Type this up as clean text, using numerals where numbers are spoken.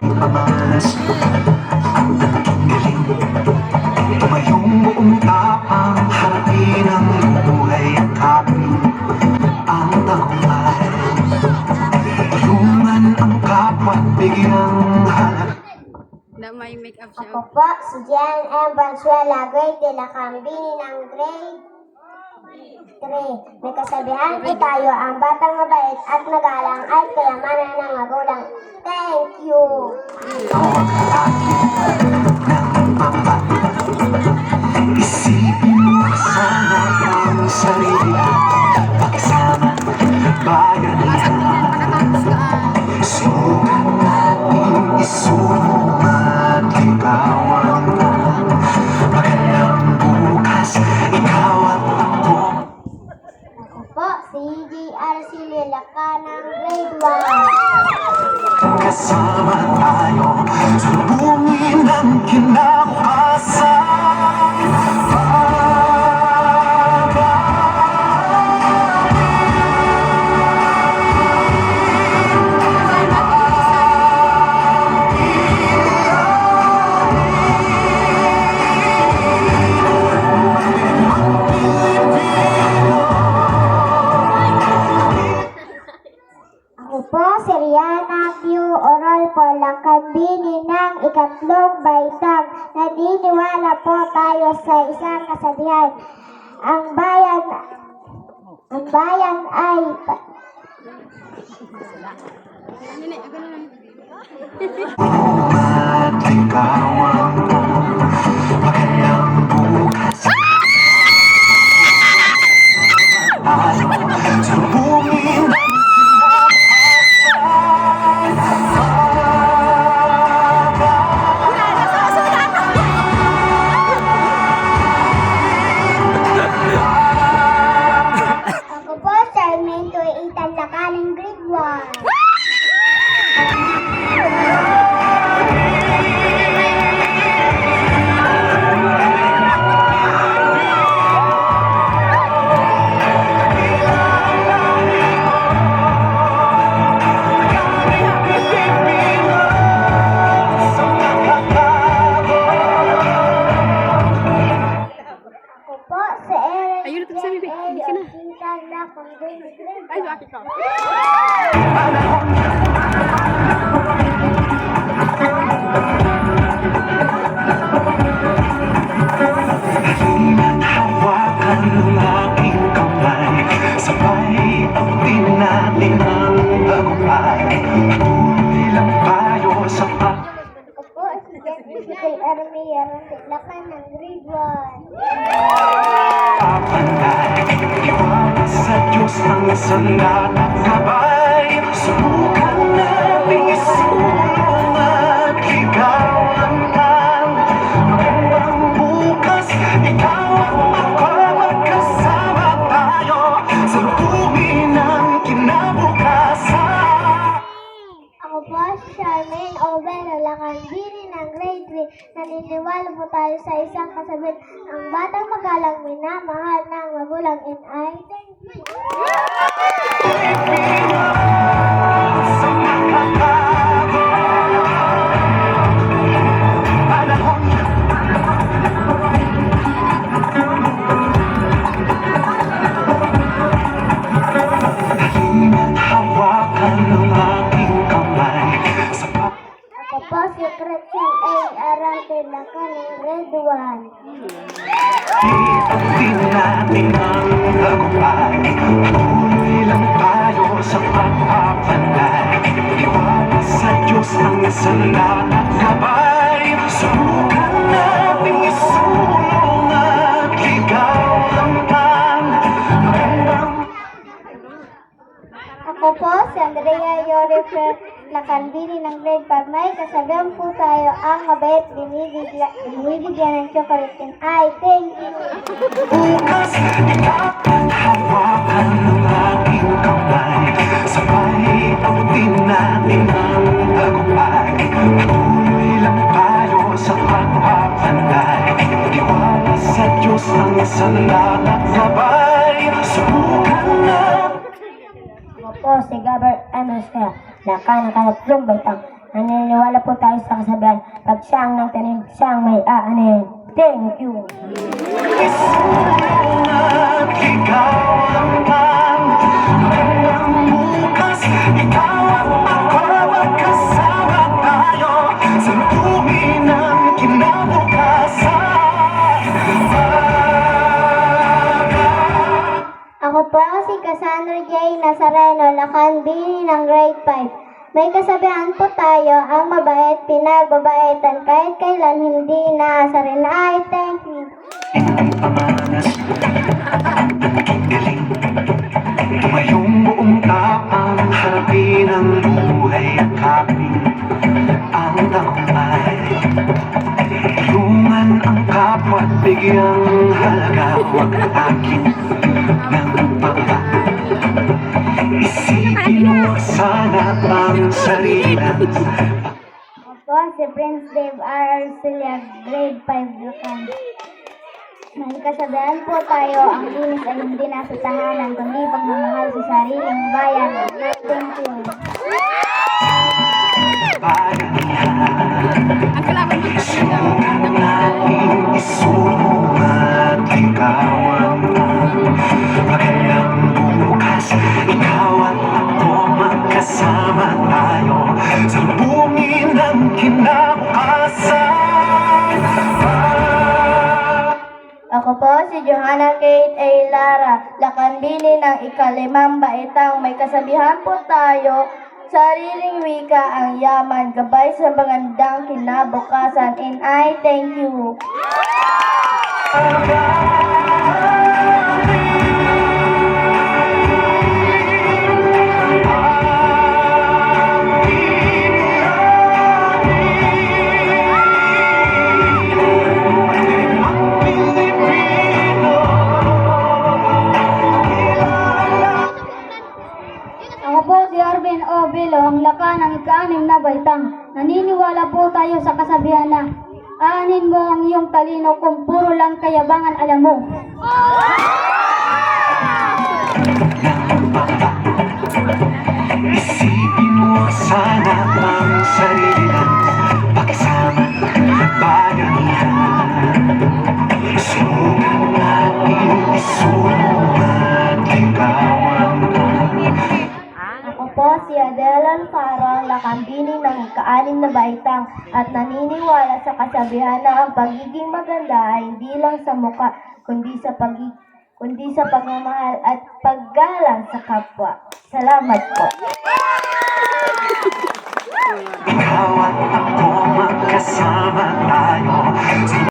Pamas ang galing, tumayong buong tapang harapin ang buhay at kapin ang tagumpay. Tulungan ang kapwa, bigyang halap. Na may make-up siya. Ako po, si Jan M. Bansuela, grade de la Cambini ng grade 3. May kasabihan po tayo, ang batang mabait at nagalang ay kayamanan ng magulang. Thank you! Tawag lagi ng papa. Isipin mo sana ang sarili, pagsama bayanihan. Subukan natin isulong at ligawan na magandang bukas, ikaw at ako. Ako po, si J.R. Sililaka ng grade 1. Kasama tayo, sulubungin ang kinabukasan. Ako po, si Rihanna Q. Oral po ng Kambini ng ikatlong baitang. Naniniwala po tayo sa isang kasabihan. Ang bayan ay Matigawan mo, magandang bukas. Tayo, sulubungin ang Ako po, Sarmiento Itan Lakaling grade 1. Ako po, si Eric Ayun, ito sa bibig. Hindi ka na. Itan Lakaling grade 1. Ay, bakit ka? Halina't hawakan ng aking kamay, sabay abutin natin ang tagumpay. Patuloy lang tayo sa Ako po, si Jessica Armia Rontilacan ng grade 1. pagpapanday. Iwala sa Diyos ang sandat at gabay. Subukan natin isulong at ligawan ang magandang bukas. Ikaw at ako, magkasama tayo sa lubungin ng kinabukasan. Ako po, si Charmaine Overo Lacandini ng grade 3. Naniniwala po tayo sa isang kasabihan. Ang batang magalang minamahal ng magulang and I thank you. Sa makatago, panahon halina't hawakan ng aking kamay. Sa Ako po, si Christian A. Arante Lacan ng grade 1. pag-abutin natin ang tagumpay. Patuloy lang tayo sa pagpapanday. Iwala sa Diyos ang sandat at gabay. Subukan natin isulong at ligawan ang magandang Ako po, si Andrea Yorifer Lacandini ng grade 5. May kasabihan po tayo, ang mabait binibigyan ng chocolate and I thank you. bukas. Ikaw hawakan ng aking kamay, sabay abutin natin ang tagumpay. Patuloy lang tayo sa pagpapanday. Iwala sa Diyos ang sandat at gabay. Subukan natin Ako po, si Gabert Emerson Lacan ng katatlong baitang. Naniniwala po tayo sa kasabihan, pag siyang nagtanim, siyang may aanin. Thank you. At ikaw ang bukas. Ikaw at ako magkasama tayo sa lumi ng kinabukasan. Ako po si Cassandra J. Nazareno, lakambini ng grade 5. May kasabihan po tayo, ang mabait pinagbabaitan kahit kailan hindi naasarin. Ay, thank you. Ang pamanas, nakikiling, tumayong buong tapang harapin ang buhay at kaping ang tagumpay. Tulungan ang kapwa at bigyang halaga, huwag akin ng baba. Isipin mo sana ang sarili. Ako si Prince Dave R. Arcelia, grade 5 Lacan. May kasabihan po tayo, ang linis ay hindi nasa tahanan, kundi pagmamahal sa sariling bayan. Thank you. Ang kalaban mo Aking isulong at ikaw ang magandang bukas. Ikaw at ako magkasama tayo sa bungin ng kinabukasan. Ako po si Johanna Kate A. Lara, lakambili ng ika-5 baitang. May kasabihan po tayo, sariling wika ang yaman, gabay sa magandang kinabukasan. And I thank you. Ako po si Arvin O. Bilong, laka ng ika-6 na baitang. Naniniwala po tayo sa kasabihan na, aanin mo ang iyong talino kung puro lang kayabangan alam mo. Isipin mo sana ang sarili lang, pakisama, bayanihan. Sugat natin isulong at ikaw ang Ako po si Adela Alfaro, lakambini ng ika-6 na baitang at naniniwala sa kasabihan na ang pagiging maganda ay hindi lang sa mukha, kundi sa pagmamahal at paggalang sa kapwa. Salamat po. ikaw at ako magkasama tayo.